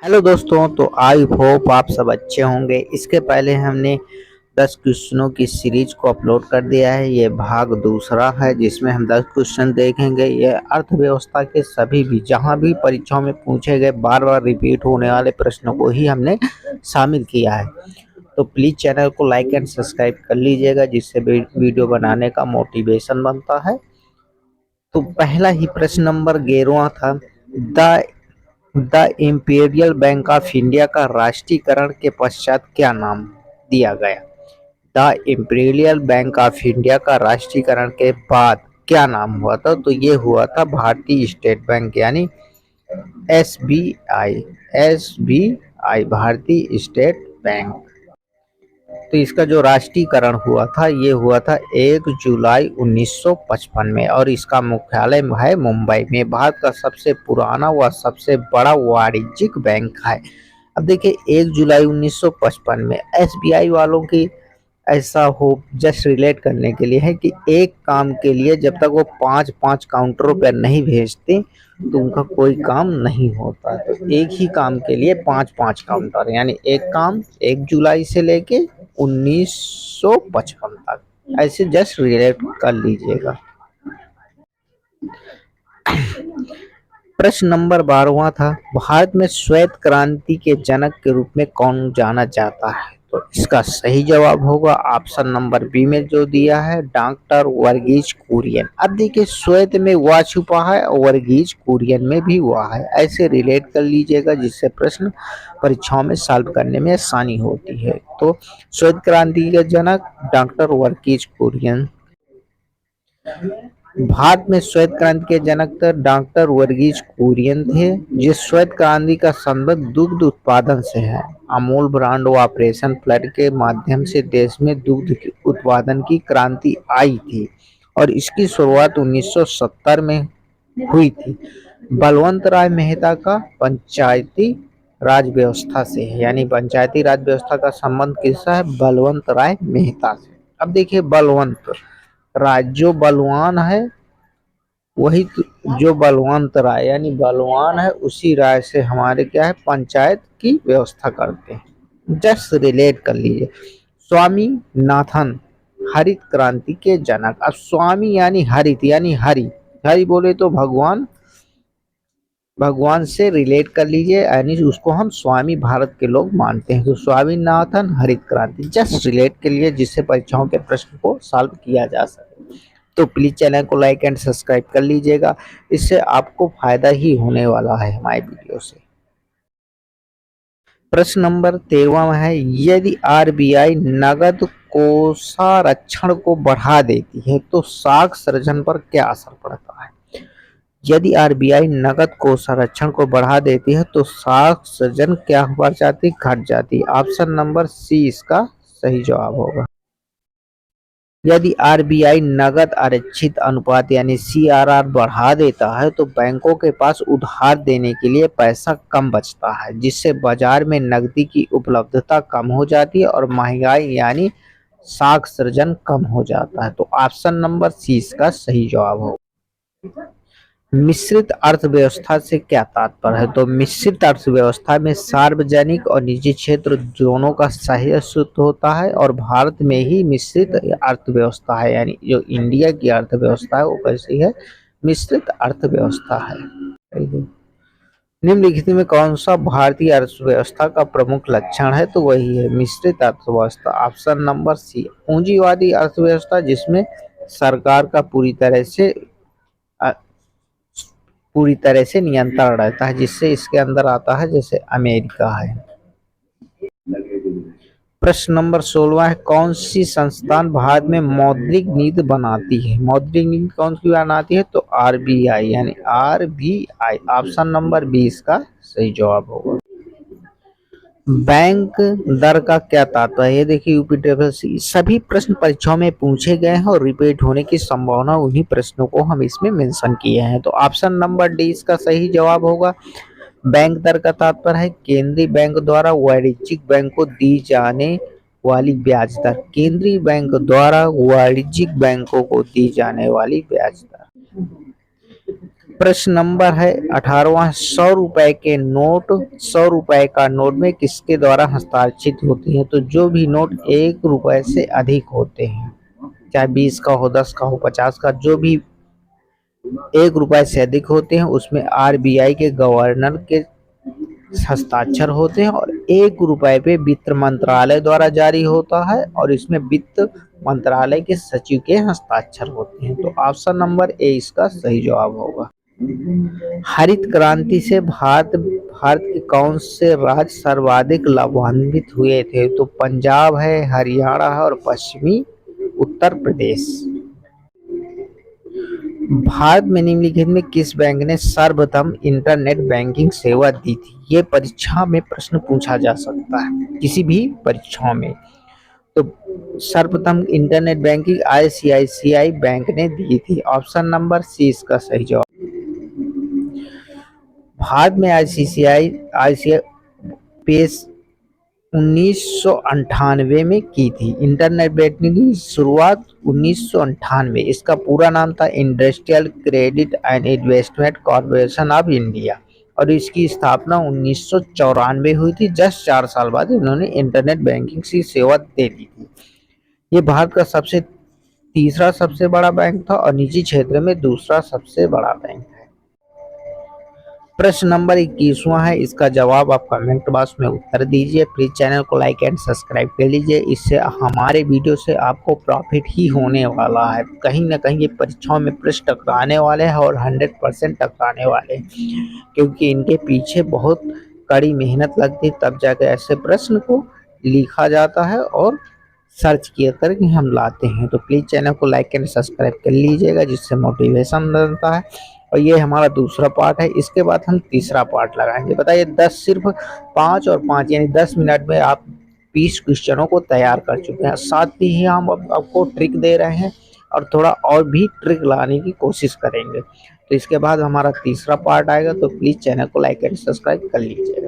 Hello दोस्तों, तो I hope आप सब अच्छे होंगे। इसके पहले हमने 10 क्वेश्चनों की सीरीज को अपलोड कर दिया है। ये भाग दूसरा है जिसमें हम 10 क्वेश्चन देखेंगे। ये अर्थव्यवस्था के सभी भी जहां भी परीक्षाओं में पूछे गए बार बार रिपीट होने वाले प्रश्नों को ही हमने शामिल किया है। तो प्लीज़ चैनल को लाइक एंड सब्सक्राइब कर लीजिएगा, जिससे वीडियो बनाने का मोटिवेशन बनता है। तो पहला ही प्रश्न नंबर 11वां था। The the imperial bank of India का राष्ट्रीयकरण के पश्चात क्या नाम दिया गया? The imperial bank of India का राष्ट्रीयकरण के बाद क्या नाम हुआ था? तो ये हुआ था भारतीय स्टेट बैंक, यानी एसबीआई। एसबीआई भारतीय स्टेट बैंक। तो इसका जो राष्ट्रीयकरण हुआ था ये हुआ था 1 जुलाई 1955 में, और इसका मुख्यालय है मुंबई में। भारत का सबसे पुराना व सबसे बड़ा वाणिज्यिक बैंक है। अब देखिए, 1 जुलाई 1955 में एसबीआई वालों की ऐसा हो जस्ट रिलेट करने के लिए है कि एक काम के लिए जब तक वो पांच पांच काउंटरों पर नहीं भेजते तो उनका कोई काम नहीं होता। तो एक ही काम के लिए पांच पांच काउंटर, यानी एक काम 1 जुलाई से लेके 1955 तक, ऐसे जस्ट रिलेट कर लीजिएगा। प्रश्न नंबर 12वां था। भारत में श्वेत क्रांति के जनक के रूप में कौन जाना जाता है? तो इसका सही जवाब होगा ऑप्शन नंबर बी में जो दिया है, डॉक्टर वर्गीज कुरियन। अब देखिए, श्वेत में हुआ छुपा है और वर्गीज कुरियन में भी हुआ है, ऐसे रिलेट कर लीजिएगा जिससे प्रश्न परीक्षाओं में सॉल्व करने में आसानी होती है। तो श्वेत क्रांति के जनक डॉक्टर वर्गीज कुरियन। भारत में श्वेत क्रांति के जनक तो डॉक्टर वर्गीज कुरियन थे। जिस श्वेत क्रांति का संबंध दुग्ध उत्पादन से है। अमूल ब्रांड व ऑपरेशन फ्लड के माध्यम से देश में दुग्ध उत्पादन की क्रांति आई थी, और इसकी शुरुआत 1970 में हुई थी। बलवंत राय मेहता का पंचायती राज व्यवस्था से है, यानी पंचायती राज व्यवस्था का संबंध किसका है? बलवंत राय मेहता से। अब देखिए, बलवंत राय जो बलवान है वही जो बलवंत राय, यानी बलवान है उसी राय से हमारे क्या है, पंचायत की व्यवस्था करते हैं। जस्ट रिलेट कर लीजिए। स्वामी नाथन हरित क्रांति के जनक। अब स्वामी यानी हरित, यानी हरि। हरि बोले तो भगवान, भगवान से रिलेट कर लीजिए, यानी उसको हम स्वामी भारत के लोग मानते हैं। तो स्वामीनाथन हरित क्रांति जस्ट रिलेट के लिए, जिससे परीक्षाओं के प्रश्न को सॉल्व किया जा सके। तो प्लीज चैनल को लाइक एंड सब्सक्राइब कर लीजिएगा, इससे आपको फायदा ही होने वाला है हमारे वीडियो से। प्रश्न नंबर 13वां है। यदि आरबीआई नगद कोषारक्षण को बढ़ा देती है तो साख सृजन पर क्या असर पड़ता है? यदि आरबीआई नकद कोष संरक्षण को बढ़ा देती है तो साख सृजन क्या बढ़ जाती, घट जाती? ऑप्शन नंबर सी इसका सही जवाब होगा। यदि आरबीआई नकद आरक्षित अनुपात यानी सीआरआर बढ़ा देता है तो बैंकों के पास उधार देने के लिए पैसा कम बचता है, जिससे बाजार में नकदी की उपलब्धता कम हो जाती है और महंगाई यानी साख सृजन कम हो जाता है। तो ऑप्शन नंबर सी इसका सही जवाब होगा। मिश्रित अर्थव्यवस्था से क्या तात्पर्य है? तो मिश्रित अर्थव्यवस्था में सार्वजनिक और निजी क्षेत्र दोनों का सह-अस्तित्व होता है, और भारत में ही मिश्रित अर्थव्यवस्था है, यानी जो इंडिया की अर्थव्यवस्था है वो कैसी है? मिश्रित अर्थव्यवस्था है। निम्नलिखित में कौन सा भारतीय अर्थव्यवस्था का प्रमुख लक्षण है? तो वही है मिश्रित अर्थव्यवस्था। ऑप्शन नंबर सी पूंजीवादी अर्थव्यवस्था, जिसमें सरकार का पूरी तरह से नियंत्रण रहता है, जिससे इसके अंदर आता है जैसे अमेरिका है। प्रश्न नंबर 16 है। कौन सी संस्थान भारत में मौद्रिक नीति बनाती है? मौद्रिक नीति कौन सी बनाती है? तो आरबीआई, यानी आरबीआई। ऑप्शन नंबर बी इसका सही जवाब होगा। बैंक दर का क्या तात्पर्य है? देखिए, यूपी टेबल से सभी प्रश्न परीक्षाओं में पूछे गए हैं और रिपीट होने की संभावना उन्हीं प्रश्नों को हम इसमें मेंशन किए हैं। तो ऑप्शन नंबर डी इसका सही जवाब होगा। बैंक दर का तात्पर्य है केंद्रीय बैंक द्वारा वाणिज्यिक बैंक को दी जाने वाली ब्याज दर। केंद्रीय बैंक द्वारा वाणिज्यिक बैंकों को दी जाने वाली ब्याज दर। प्रश्न नंबर है 18वां, 100 रुपए के नोट 100 रुपए का नोट में किसके द्वारा हस्ताक्षरित होती है? तो जो भी नोट 1 रुपए से अधिक होते हैं, चाहे 20 का हो, 10 का हो, 50 का, जो भी 1 रुपए से अधिक होते हैं उसमें आरबीआई के गवर्नर के हस्ताक्षर होते हैं और 1 रुपए पे वित्त मंत्रालय द्वारा जारी होता है और इसमें वित्त मंत्रालय के सचिव के हस्ताक्षर होते हैं। तो ऑप्शन नंबर ए इसका सही जवाब होगा। हरित क्रांति से भारत के कौन से राज्य सर्वाधिक लाभान्वित हुए थे? तो पंजाब है, हरियाणा है और पश्चिमी उत्तर प्रदेश। भारत में निम्नलिखित में किस बैंक ने सर्वप्रथम इंटरनेट बैंकिंग सेवा दी थी? ये परीक्षा में प्रश्न पूछा जा सकता है, किसी भी परीक्षा में। तो सर्वप्रथम इंटरनेट बैंकिंग आईसीआईसीआई बैंक ने दी थी। ऑप्शन नंबर सी इसका सही जवाब। भारत में आईसीआईसीआई पेश 1998 में की थी। इंटरनेट बैंकिंग की शुरुआत 1998। इसका पूरा नाम था industrial credit and investment corporation of India और इसकी स्थापना 1994 हुई थी। जस्ट 4 साल बाद इन्होंने इंटरनेट बैंकिंग की सेवा दे दी थी। ये भारत का तीसरा सबसे बड़ा बैंक था और निजी क्षेत्र में दूसरा सबसे बड़ा बैंक है। प्रश्न नंबर 21वां है, इसका जवाब आप कमेंट बॉक्स में उत्तर दीजिए। प्लीज चैनल को लाइक एंड सब्सक्राइब कर लीजिए, इससे हमारे वीडियो से आपको प्रॉफिट ही होने वाला है। कहीं ना कहीं ये परीक्षाओं में प्रश्न टकराने वाले हैं और 100% टकराने वाले हैं, क्योंकि इनके पीछे बहुत कड़ी मेहनत लगती है, तब जाकर ऐसे प्रश्न को लिखा जाता है और सर्च किया करके हम लाते हैं। तो प्लीज़ चैनल को लाइक एंड सब्सक्राइब कर लीजिएगा, जिससे मोटिवेशन मिलता है। और ये हमारा दूसरा पार्ट है, इसके बाद हम तीसरा पार्ट लगाएंगे। बताइए 10 सिर्फ 5 और 5 यानी 10 मिनट में आप 20 क्वेश्चनों को तैयार कर चुके हैं। साथ ही हम आपको ट्रिक दे रहे हैं और थोड़ा और भी ट्रिक लाने की कोशिश करेंगे। तो इसके बाद हमारा तीसरा पार्ट आएगा, तो प्लीज़ चैनल को लाइक एंड सब्सक्राइब कर लीजिएगा।